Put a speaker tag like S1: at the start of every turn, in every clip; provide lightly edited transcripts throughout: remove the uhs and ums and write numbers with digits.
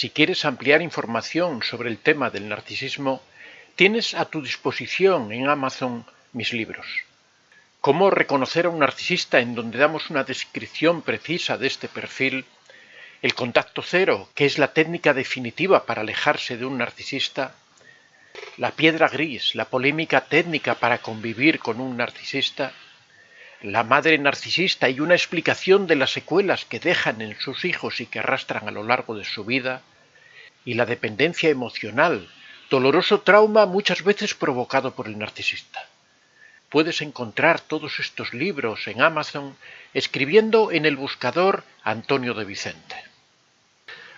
S1: Si quieres ampliar información sobre el tema del narcisismo, tienes a tu disposición en Amazon mis libros. Cómo reconocer a un narcisista, en donde damos una descripción precisa de este perfil. El contacto cero, que es la técnica definitiva para alejarse de un narcisista. La piedra gris, la polémica técnica para convivir con un narcisista. La madre narcisista y una explicación de las secuelas que dejan en sus hijos y que arrastran a lo largo de su vida. Y la dependencia emocional, doloroso trauma muchas veces provocado por el narcisista. Puedes encontrar todos estos libros en Amazon escribiendo en el buscador Antonio de Vicente.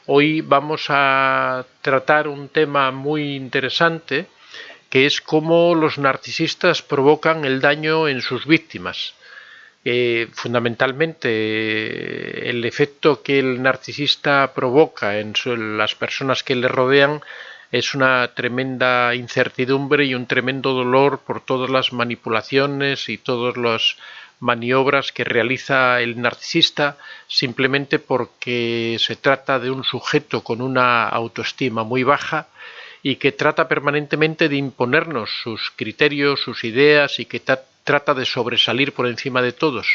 S1: Hoy vamos a tratar un tema muy interesante, que es cómo los narcisistas provocan el daño en sus víctimas. Fundamentalmente, el efecto que el narcisista provoca en las personas que le rodean es una tremenda incertidumbre y un tremendo dolor por todas las manipulaciones y todas las maniobras que realiza el narcisista, simplemente porque se trata de un sujeto con una autoestima muy baja y que trata permanentemente de imponernos sus criterios, sus ideas, y que trata de sobresalir por encima de todos.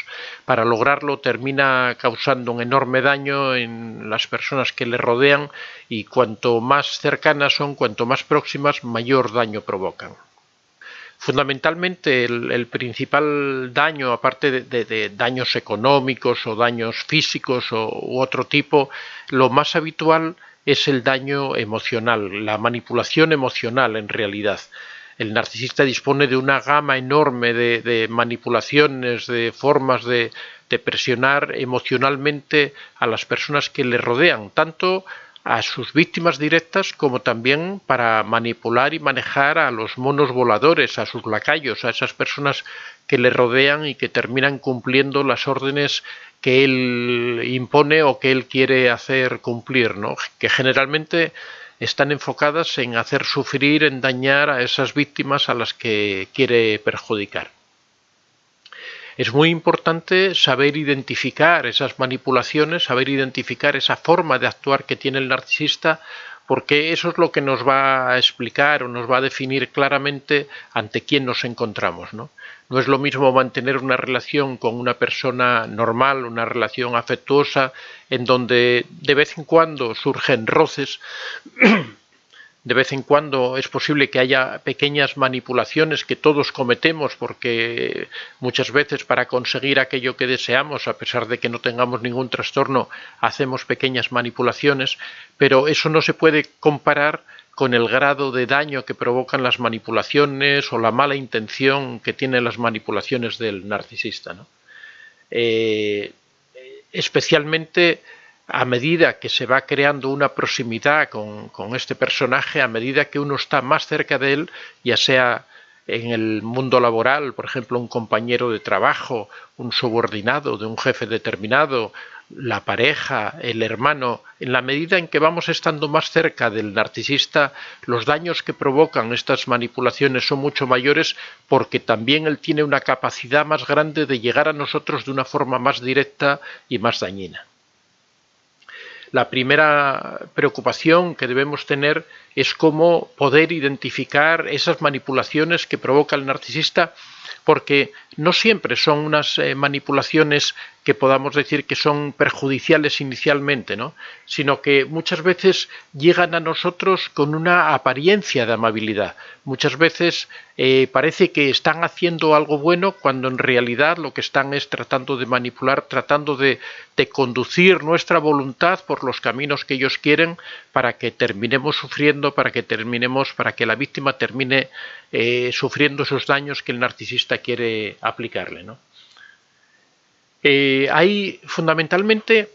S1: Para lograrlo termina causando un enorme daño en las personas que le rodean, y cuanto más cercanas son, cuanto más próximas, mayor daño provocan. Fundamentalmente el principal daño, aparte de daños económicos o daños físicos u otro tipo, lo más habitual es el daño emocional, la manipulación emocional en realidad. El narcisista dispone de una gama enorme de manipulaciones, de formas de presionar emocionalmente a las personas que le rodean, tanto a sus víctimas directas como también para manipular y manejar a los monos voladores, a sus lacayos, a esas personas que le rodean y que terminan cumpliendo las órdenes que él impone o que él quiere hacer cumplir, ¿no? Que generalmente están enfocadas en hacer sufrir, en dañar a esas víctimas a las que quiere perjudicar. Es muy importante saber identificar esas manipulaciones, saber identificar esa forma de actuar que tiene el narcisista, porque eso es lo que nos va a explicar o nos va a definir claramente ante quién nos encontramos, ¿no? No es lo mismo mantener una relación con una persona normal, una relación afectuosa, en donde de vez en cuando surgen roces, de vez en cuando es posible que haya pequeñas manipulaciones que todos cometemos, porque muchas veces para conseguir aquello que deseamos, a pesar de que no tengamos ningún trastorno, hacemos pequeñas manipulaciones, pero eso no se puede comparar con el grado de daño que provocan las manipulaciones o la mala intención que tienen las manipulaciones del narcisista, ¿no? Especialmente a medida que se va creando una proximidad con este personaje, a medida que uno está más cerca de él, ya sea en el mundo laboral, por ejemplo, un compañero de trabajo, un subordinado de un jefe determinado, la pareja, el hermano, en la medida en que vamos estando más cerca del narcisista, los daños que provocan estas manipulaciones son mucho mayores, porque también él tiene una capacidad más grande de llegar a nosotros de una forma más directa y más dañina. La primera preocupación que debemos tener es cómo poder identificar esas manipulaciones que provoca el narcisista, porque no siempre son unas manipulaciones que podamos decir que son perjudiciales inicialmente, ¿no? Sino que muchas veces llegan a nosotros con una apariencia de amabilidad. Muchas veces parece que están haciendo algo bueno, cuando en realidad lo que están es tratando de manipular, tratando de conducir nuestra voluntad por los caminos que ellos quieren, para que terminemos sufriendo, para que la víctima termine sufriendo esos daños que el narcisista quiere aplicarle, ¿no? Hay fundamentalmente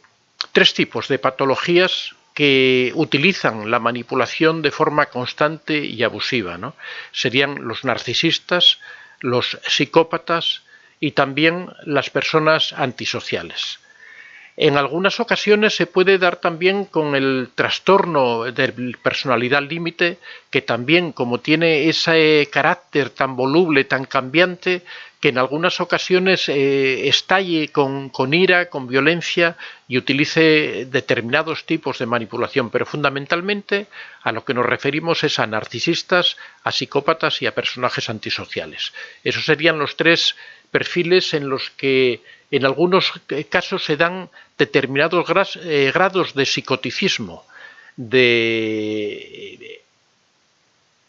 S1: tres tipos de patologías que utilizan la manipulación de forma constante y abusiva, ¿no? Serían los narcisistas, los psicópatas y también las personas antisociales. En algunas ocasiones se puede dar también con el trastorno de personalidad límite, que también, como tiene ese carácter tan voluble, tan cambiante, que en algunas ocasiones estalle con ira, con violencia y utilice determinados tipos de manipulación, pero fundamentalmente a lo que nos referimos es a narcisistas, a psicópatas y a personajes antisociales. Esos serían los tres perfiles en los que en algunos casos se dan determinados grados de psicoticismo, de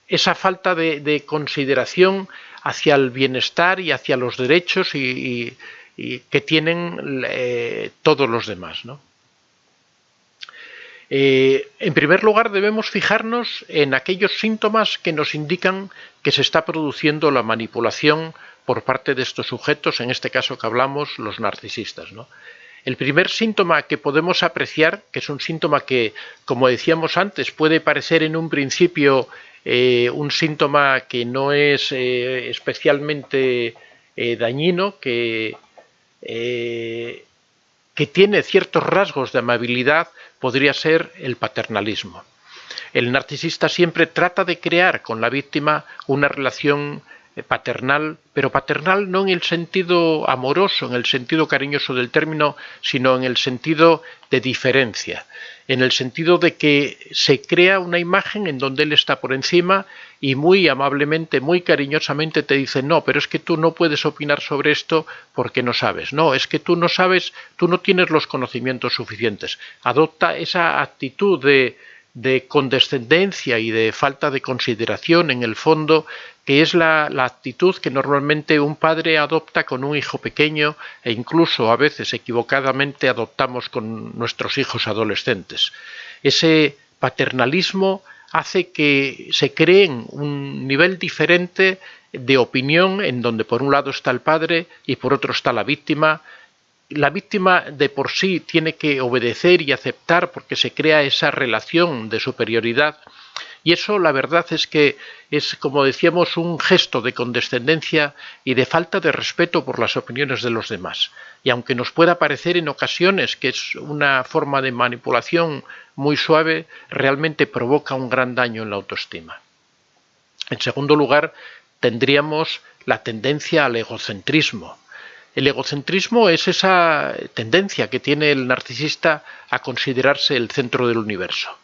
S1: esa falta de consideración hacia el bienestar y hacia los derechos y que tienen todos los demás, ¿no? En primer lugar, debemos fijarnos en aquellos síntomas que nos indican que se está produciendo la manipulación por parte de estos sujetos, en este caso que hablamos, los narcisistas, ¿no? El primer síntoma que podemos apreciar, que es un síntoma que, como decíamos antes, puede parecer en un principio un síntoma que no es especialmente dañino, que tiene ciertos rasgos de amabilidad, podría ser el paternalismo. El narcisista siempre trata de crear con la víctima una relación paternal, pero paternal no en el sentido amoroso, en el sentido cariñoso del término, sino en el sentido de diferencia, en el sentido de que se crea una imagen en donde él está por encima y muy amablemente, muy cariñosamente te dice: no, pero es que tú no puedes opinar sobre esto porque no sabes, no, es que tú no sabes, tú no tienes los conocimientos suficientes. Adopta esa actitud de condescendencia y de falta de consideración en el fondo, que es la actitud que normalmente un padre adopta con un hijo pequeño e incluso a veces equivocadamente adoptamos con nuestros hijos adolescentes. Ese paternalismo hace que se cree un nivel diferente de opinión en donde por un lado está el padre y por otro está la víctima. La víctima de por sí tiene que obedecer y aceptar porque se crea esa relación de superioridad, y eso la verdad es que es, como decíamos, un gesto de condescendencia y de falta de respeto por las opiniones de los demás. Y aunque nos pueda parecer en ocasiones que es una forma de manipulación muy suave, realmente provoca un gran daño en la autoestima. En segundo lugar, tendríamos la tendencia al egocentrismo. El egocentrismo es esa tendencia que tiene el narcisista a considerarse el centro del universo,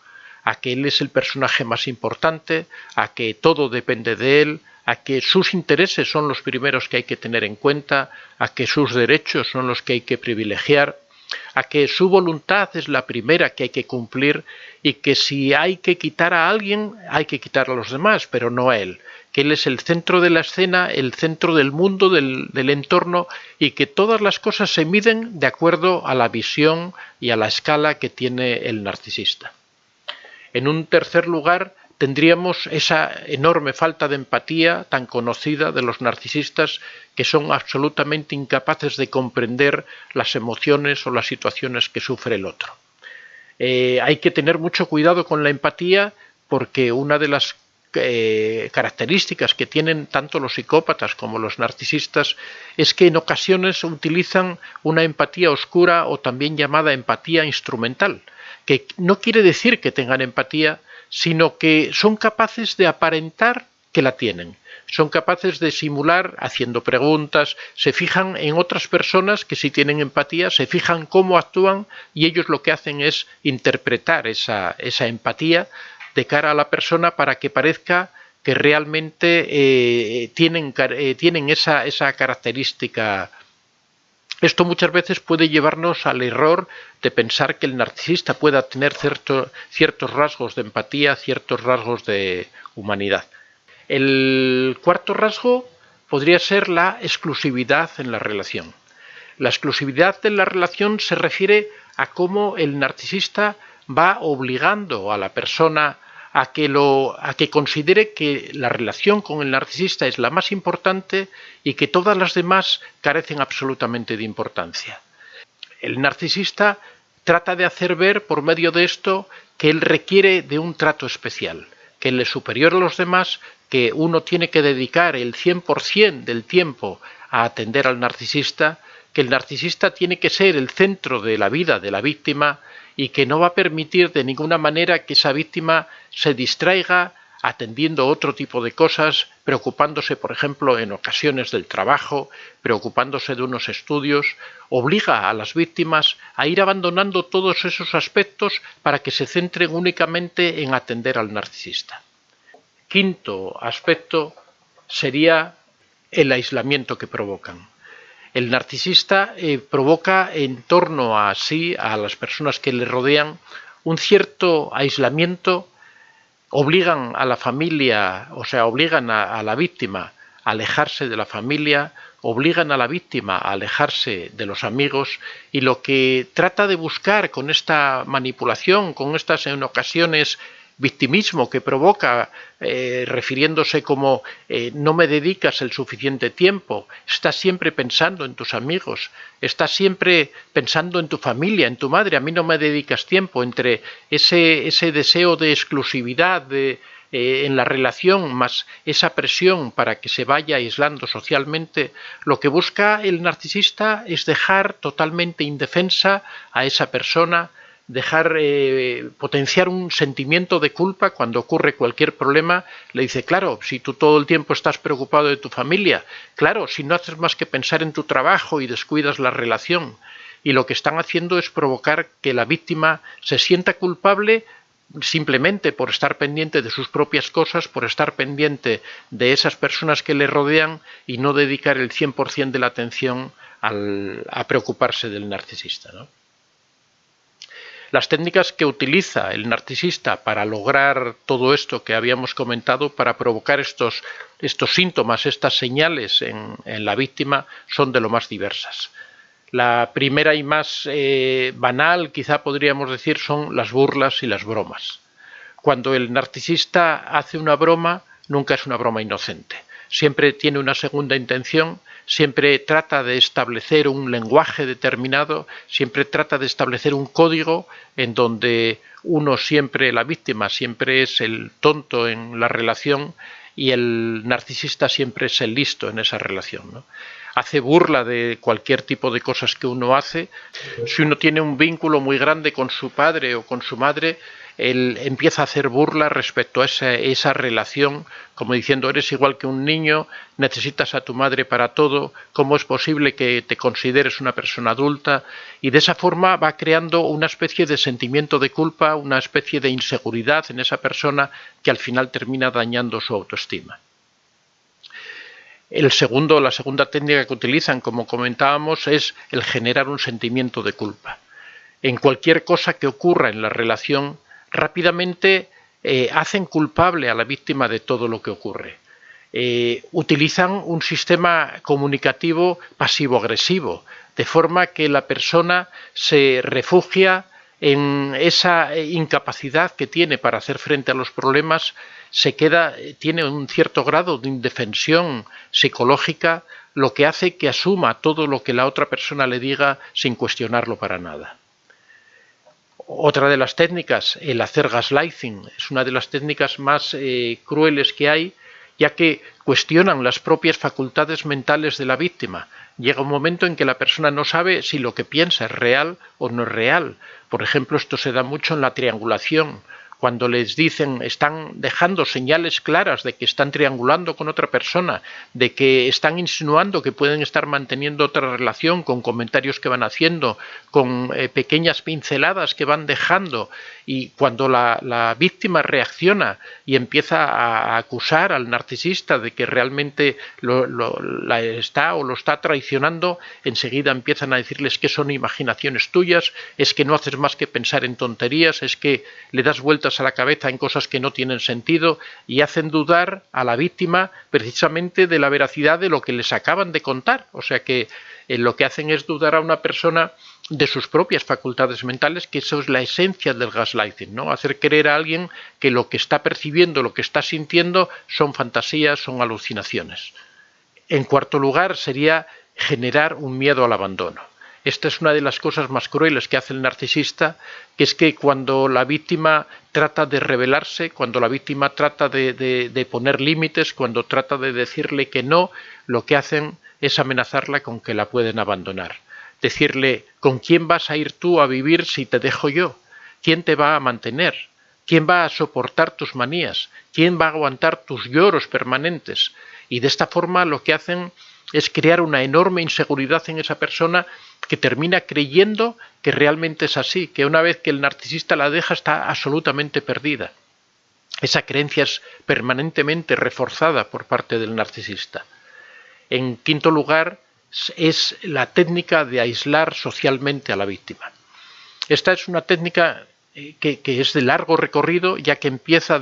S1: a que él es el personaje más importante, a que todo depende de él, a que sus intereses son los primeros que hay que tener en cuenta, a que sus derechos son los que hay que privilegiar, a que su voluntad es la primera que hay que cumplir y que si hay que quitar a alguien, hay que quitar a los demás, pero no a él, que él es el centro de la escena, el centro del mundo, del entorno, y que todas las cosas se miden de acuerdo a la visión y a la escala que tiene el narcisista. En un tercer lugar, tendríamos esa enorme falta de empatía tan conocida de los narcisistas, que son absolutamente incapaces de comprender las emociones o las situaciones que sufre el otro. Hay que tener mucho cuidado con la empatía, porque una de las características que tienen tanto los psicópatas como los narcisistas es que en ocasiones utilizan una empatía oscura o también llamada empatía instrumental, que no quiere decir que tengan empatía, sino que son capaces de aparentar que la tienen. Son capaces de simular haciendo preguntas, se fijan en otras personas que sí tienen empatía, se fijan cómo actúan y ellos lo que hacen es interpretar esa empatía de cara a la persona para que parezca que realmente tienen esa característica. Esto muchas veces puede llevarnos al error de pensar que el narcisista pueda tener ciertos rasgos de empatía, ciertos rasgos de humanidad. El cuarto rasgo podría ser la exclusividad en la relación. La exclusividad de la relación se refiere a cómo el narcisista va obligando a la persona a que considere que la relación con el narcisista es la más importante y que todas las demás carecen absolutamente de importancia. El narcisista trata de hacer ver por medio de esto que él requiere de un trato especial, que él es superior a los demás, que uno tiene que dedicar el 100% del tiempo a atender al narcisista, que el narcisista tiene que ser el centro de la vida de la víctima y que no va a permitir de ninguna manera que esa víctima se distraiga atendiendo otro tipo de cosas, preocupándose, por ejemplo, en ocasiones del trabajo, preocupándose de unos estudios, obliga a las víctimas a ir abandonando todos esos aspectos para que se centren únicamente en atender al narcisista. Quinto aspecto sería el aislamiento que provocan. El narcisista provoca en torno a sí, a las personas que le rodean, un cierto aislamiento. Obligan a la familia, o sea, obligan a la víctima a alejarse de la familia, obligan a la víctima a alejarse de los amigos, y lo que trata de buscar con esta manipulación, con estas en ocasiones victimismo que provoca, refiriéndose como no me dedicas el suficiente tiempo, estás siempre pensando en tus amigos, estás siempre pensando en tu familia, en tu madre, a mí no me dedicas tiempo, entre ese deseo de exclusividad en la relación más esa presión para que se vaya aislando socialmente, lo que busca el narcisista es dejar totalmente indefensa a esa persona, dejar potenciar un sentimiento de culpa cuando ocurre cualquier problema. Le dice, claro, si tú todo el tiempo estás preocupado de tu familia, claro, si no haces más que pensar en tu trabajo y descuidas la relación. Y lo que están haciendo es provocar que la víctima se sienta culpable simplemente por estar pendiente de sus propias cosas, por estar pendiente de esas personas que le rodean y no dedicar el 100% de la atención a preocuparse del narcisista, ¿no? Las técnicas que utiliza el narcisista para lograr todo esto que habíamos comentado, para provocar estos síntomas, estas señales en la víctima, son de lo más diversas. La primera y más banal, quizá podríamos decir, son las burlas y las bromas. Cuando el narcisista hace una broma, nunca es una broma inocente. Siempre tiene una segunda intención, siempre trata de establecer un lenguaje determinado, siempre trata de establecer un código en donde la víctima siempre es el tonto en la relación y el narcisista siempre es el listo en esa relación, ¿no? Hace burla de cualquier tipo de cosas que uno hace. Si uno tiene un vínculo muy grande con su padre o con su madre, él empieza a hacer burla respecto a esa relación, como diciendo, eres igual que un niño, necesitas a tu madre para todo, ¿cómo es posible que te consideres una persona adulta? Y de esa forma va creando una especie de sentimiento de culpa, una especie de inseguridad en esa persona que al final termina dañando su autoestima. La segunda técnica que utilizan, como comentábamos, es el generar un sentimiento de culpa. En cualquier cosa que ocurra en la relación, rápidamente hacen culpable a la víctima de todo lo que ocurre. Utilizan un sistema comunicativo pasivo-agresivo, de forma que la persona se refugia en esa incapacidad que tiene para hacer frente a los problemas, tiene un cierto grado de indefensión psicológica, lo que hace que asuma todo lo que la otra persona le diga sin cuestionarlo para nada. Otra de las técnicas, el hacer gaslighting, es una de las técnicas más crueles que hay, ya que cuestionan las propias facultades mentales de la víctima. Llega un momento en que la persona no sabe si lo que piensa es real o no es real. Por ejemplo, esto se da mucho en la triangulación. Cuando les dicen, están dejando señales claras de que están triangulando con otra persona, de que están insinuando que pueden estar manteniendo otra relación con comentarios que van haciendo, con pequeñas pinceladas que van dejando, y cuando la víctima reacciona y empieza a acusar al narcisista de que realmente lo está traicionando, enseguida empiezan a decirles que son imaginaciones tuyas, es que no haces más que pensar en tonterías, es que le das vueltas a la cabeza en cosas que no tienen sentido, y hacen dudar a la víctima precisamente de la veracidad de lo que les acaban de contar. O sea que lo que hacen es dudar a una persona de sus propias facultades mentales, que eso es la esencia del gaslighting, ¿no? Hacer creer a alguien que lo que está percibiendo, lo que está sintiendo son fantasías, son alucinaciones. En cuarto lugar, sería generar un miedo al abandono. Esta es una de las cosas más crueles que hace el narcisista, que es que cuando la víctima trata de rebelarse, cuando la víctima trata de poner límites, cuando trata de decirle que no, lo que hacen es amenazarla con que la pueden abandonar. Decirle, ¿con quién vas a ir tú a vivir si te dejo yo? ¿Quién te va a mantener? ¿Quién va a soportar tus manías? ¿Quién va a aguantar tus lloros permanentes? Y de esta forma lo que hacen es crear una enorme inseguridad en esa persona que termina creyendo que realmente es así, que una vez que el narcisista la deja está absolutamente perdida. Esa creencia es permanentemente reforzada por parte del narcisista. En quinto lugar, es la técnica de aislar socialmente a la víctima. Esta es una técnica que es de largo recorrido, ya que empieza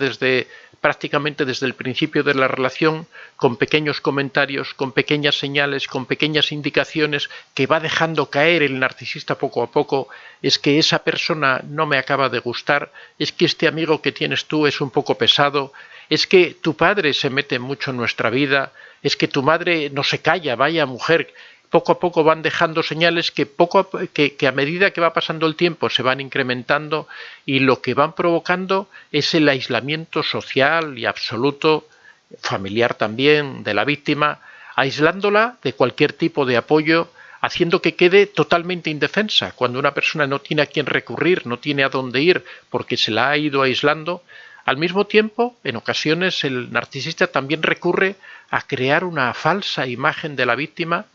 S1: prácticamente desde el principio de la relación, con pequeños comentarios, con pequeñas señales, con pequeñas indicaciones que va dejando caer el narcisista poco a poco. Es que esa persona no me acaba de gustar, es que este amigo que tienes tú es un poco pesado, es que tu padre se mete mucho en nuestra vida, es que tu madre no se calla, vaya mujer. Poco a poco van dejando señales que a medida que va pasando el tiempo se van incrementando, y lo que van provocando es el aislamiento social y absoluto, familiar también, de la víctima, aislándola de cualquier tipo de apoyo, haciendo que quede totalmente indefensa. Cuando una persona no tiene a quién recurrir, no tiene a dónde ir porque se la ha ido aislando, al mismo tiempo, en ocasiones el narcisista también recurre a crear una falsa imagen de la víctima,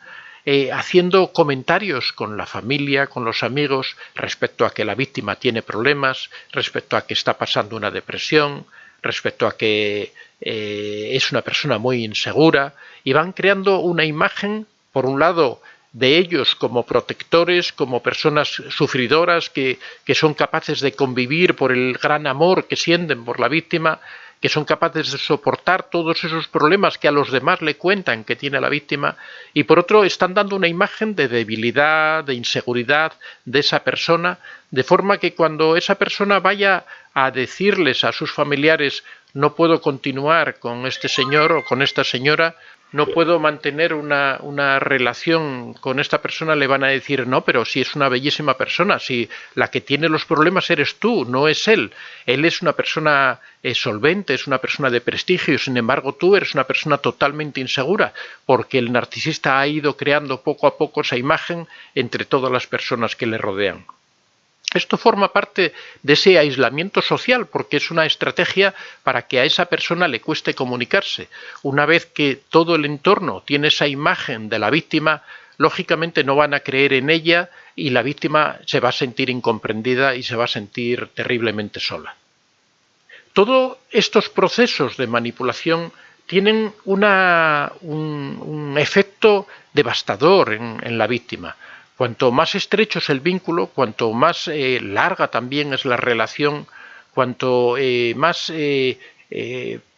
S1: haciendo comentarios con la familia, con los amigos, respecto a que la víctima tiene problemas, respecto a que está pasando una depresión, respecto a que es una persona muy insegura, y van creando una imagen, por un lado, de ellos como protectores, como personas sufridoras que son capaces de convivir por el gran amor que sienten por la víctima, que son capaces de soportar todos esos problemas que a los demás le cuentan que tiene la víctima, y por otro están dando una imagen de debilidad, de inseguridad de esa persona, de forma que cuando esa persona vaya a decirles a sus familiares no puedo continuar con este señor o con esta señora, no puedo mantener una relación con esta persona, le van a decir no, pero si es una bellísima persona, si la que tiene los problemas eres tú, no es él. Él es una persona solvente, es una persona de prestigio, sin embargo tú eres una persona totalmente insegura, porque el narcisista ha ido creando poco a poco esa imagen entre todas las personas que le rodean. Esto forma parte de ese aislamiento social, porque es una estrategia para que a esa persona le cueste comunicarse. Una vez que todo el entorno tiene esa imagen de la víctima, lógicamente no van a creer en ella y la víctima se va a sentir incomprendida y se va a sentir terriblemente sola. Todos estos procesos de manipulación tienen un efecto devastador en la víctima. Cuanto más estrecho es el vínculo, cuanto más larga también es la relación, cuanto más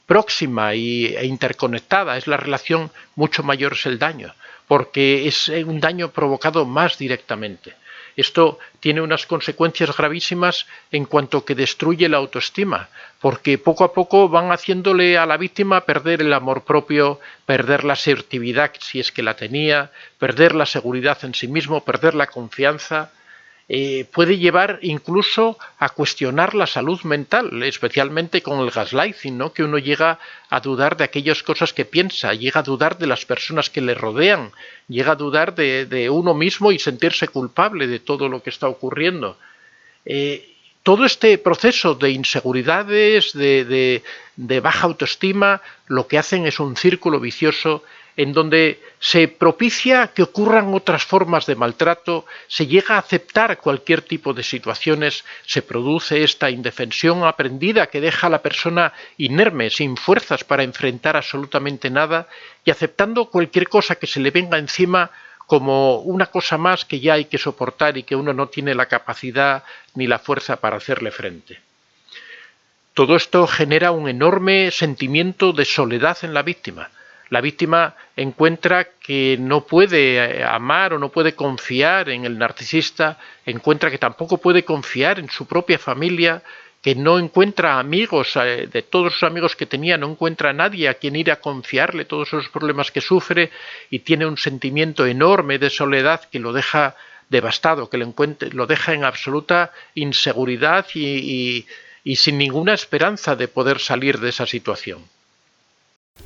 S1: próxima e interconectada es la relación, mucho mayor es el daño, porque es un daño provocado más directamente. Esto tiene unas consecuencias gravísimas en cuanto que destruye la autoestima, porque poco a poco van haciéndole a la víctima perder el amor propio, perder la asertividad si es que la tenía, perder la seguridad en sí mismo, perder la confianza. Puede llevar incluso a cuestionar la salud mental, especialmente con el gaslighting, ¿no? Que uno llega a dudar de aquellas cosas que piensa, llega a dudar de las personas que le rodean, llega a dudar de uno mismo y sentirse culpable de todo lo que está ocurriendo. Todo este proceso de inseguridades, de baja autoestima, lo que hacen es un círculo vicioso en donde se propicia que ocurran otras formas de maltrato, se llega a aceptar cualquier tipo de situaciones, se produce esta indefensión aprendida que deja a la persona inerme, sin fuerzas para enfrentar absolutamente nada, y aceptando cualquier cosa que se le venga encima como una cosa más que ya hay que soportar y que uno no tiene la capacidad ni la fuerza para hacerle frente. Todo esto genera un enorme sentimiento de soledad en la víctima. La víctima encuentra que no puede amar o no puede confiar en el narcisista, encuentra que tampoco puede confiar en su propia familia, que no encuentra amigos, de todos los amigos que tenía, no encuentra a nadie a quien ir a confiarle todos esos problemas que sufre, y tiene un sentimiento enorme de soledad que lo deja devastado, que lo deja en absoluta inseguridad y sin ninguna esperanza de poder salir de esa situación.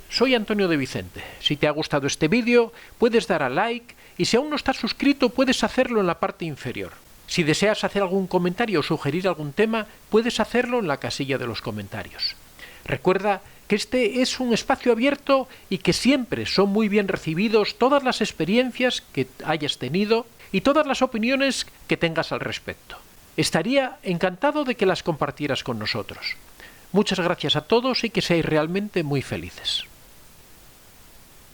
S1: Soy Antonio de Vicente. Si te ha gustado este vídeo, puedes dar a like, y si aún no estás suscrito, puedes hacerlo en la parte inferior. Si deseas hacer algún comentario o sugerir algún tema, puedes hacerlo en la casilla de los comentarios. Recuerda que este es un espacio abierto y que siempre son muy bien recibidos todas las experiencias que hayas tenido y todas las opiniones que tengas al respecto. Estaría encantado de que las compartieras con nosotros. Muchas gracias a todos y que seáis realmente muy felices.